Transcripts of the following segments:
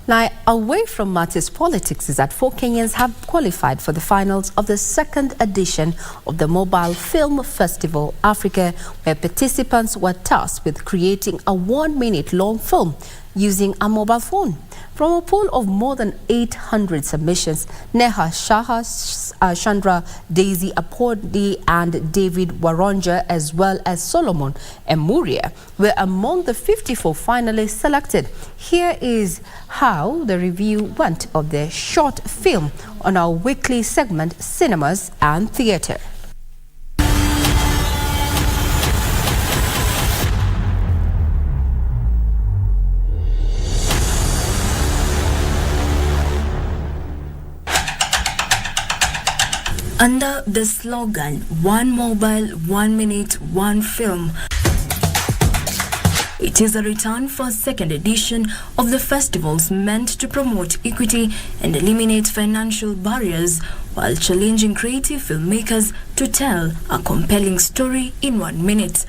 Now, away from matters politics, is that 4 Kenyans have qualified for the finals of the second edition of the Mobile Film Festival Africa, where participants were tasked with creating a 1-minute long film using a mobile phone. From a pool of more than 800 submissions, Neha, Shah, Shandra, Daisy, Apondi and David Waronja, as well as Solomon Emuria, were among the 54 finalists selected. Here is how the review went of their short film on our weekly segment, Cinemas and Theatre. Under the slogan, "One Mobile, 1 Minute, 1 Film," it is a return for a second edition of the festivals meant to promote equity and eliminate financial barriers while challenging creative filmmakers to tell a compelling story in 1 minute.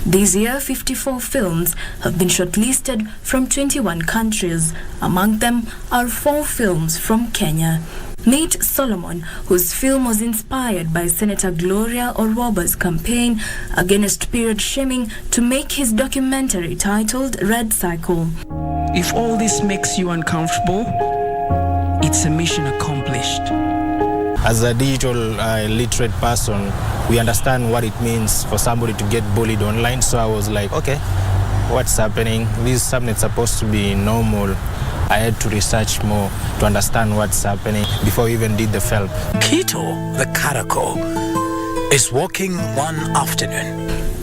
This year, 54 films have been shortlisted from 21 countries. Among them are 4 films from Kenya. Meet Solomon, whose film was inspired by Senator Gloria Orwoba's campaign against period shaming to make his documentary titled Red Cycle. If all this makes you uncomfortable, it's a mission accomplished. As a digital literate person, we understand what it means for somebody to get bullied online. So I was like, okay, what's happening? This is something that's supposed to be normal. I had to research more to understand what's happening before we even did the film. Kito, the Karako, is walking one afternoon.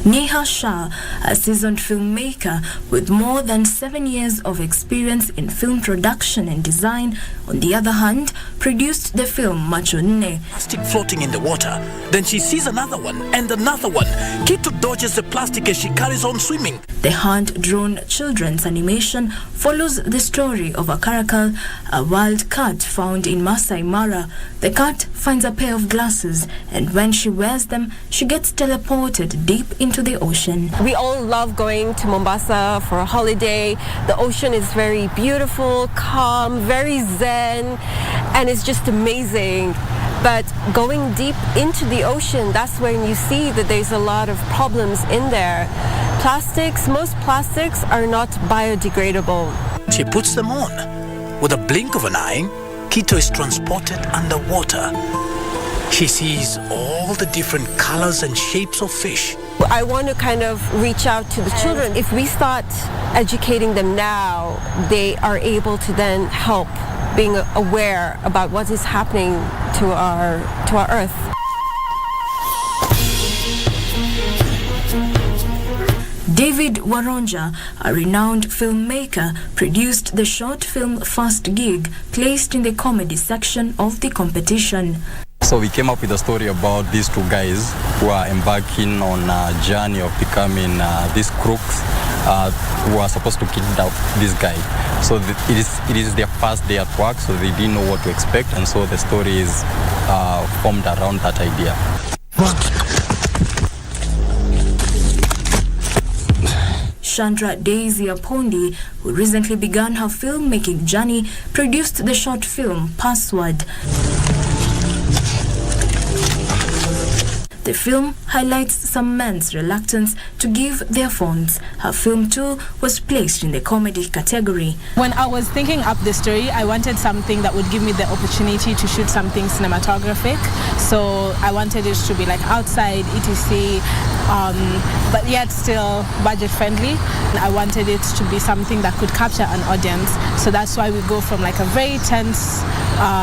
Neha Shah, a seasoned filmmaker with more than 7 years of experience in film production and design, on the other hand, produced the film Macho Nne. Plastic floating in the water. Then she sees another one and another one. Kito dodges the plastic as she carries on swimming. The hand-drawn children's animation follows the story of a caracal, a wild cat found in Masai Mara. The cat finds a pair of glasses, and when she wears them, she gets teleported deep into the ocean. We all love going to Mombasa for a holiday. The ocean is very beautiful, calm, very zen, and it's just amazing. But going deep into the ocean, that's when you see that there's a lot of problems in there. Most plastics are not biodegradable. She puts them on. With a blink of an eye, Kito is transported underwater. She sees all the different colors and shapes of fish. I want to kind of reach out to the children. If we start educating them now, they are able to then help being aware about what is happening to our earth. David Waronja, a renowned filmmaker, produced the short film First Gig, placed in the comedy section of the competition. So we came up with a story about these 2 guys who are embarking on a journey of becoming these crooks who are supposed to kidnap this guy. So it is their first day at work, so they didn't know what to expect, and so the story is formed around that idea. Shandra Daisy Apondi, who recently began her filmmaking journey, produced the short film Password. The film highlights some men's reluctance to give their phones. Her film too was placed in the comedy category. When I was thinking up the story, I wanted something that would give me the opportunity to shoot something cinematographic. So I wanted it to be like outside, etc., but yet still budget friendly. I wanted it to be something that could capture an audience. So that's why we go from like a very tense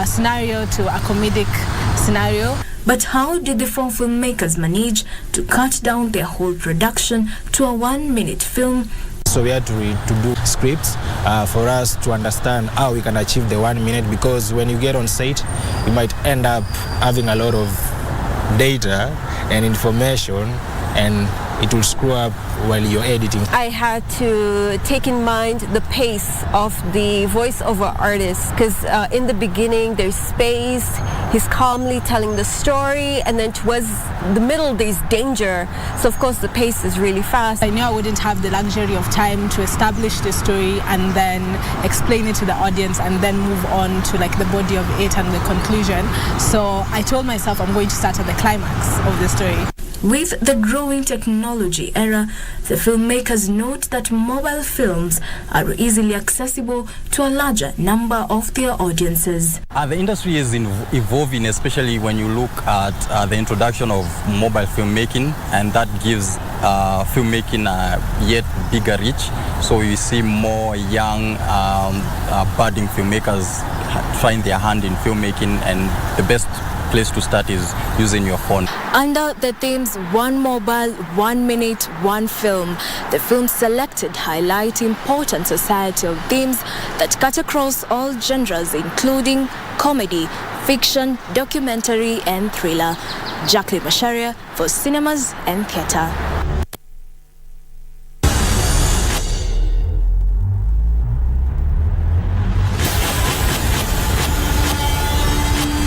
scenario to a comedic scenario. But how did the 4 filmmakers manage to cut down their whole production to a 1-minute film? So we had to do scripts for us to understand how we can achieve the 1 minute, because when you get on set, you might end up having a lot of data and information, and it will screw up while you're editing? I had to take in mind the pace of the voiceover artist, because in the beginning there's space, he's calmly telling the story, and then towards the middle there's danger. So of course the pace is really fast. I knew I wouldn't have the luxury of time to establish the story and then explain it to the audience and then move on to like the body of it and the conclusion. So I told myself I'm going to start at the climax of the story. With the growing technology era, the filmmakers note that mobile films are easily accessible to a larger number of their audiences. The industry is evolving, especially when you look at the introduction of mobile filmmaking, and that gives filmmaking a yet bigger reach. So you see more young budding filmmakers trying their hand in filmmaking, and the best place to start is using your phone. Under the themes One Mobile, 1 Minute, 1 Film, the films selected highlight important societal themes that cut across all genres, including comedy, fiction, documentary and thriller. Jacqueline Masharia for Cinemas and Theatre.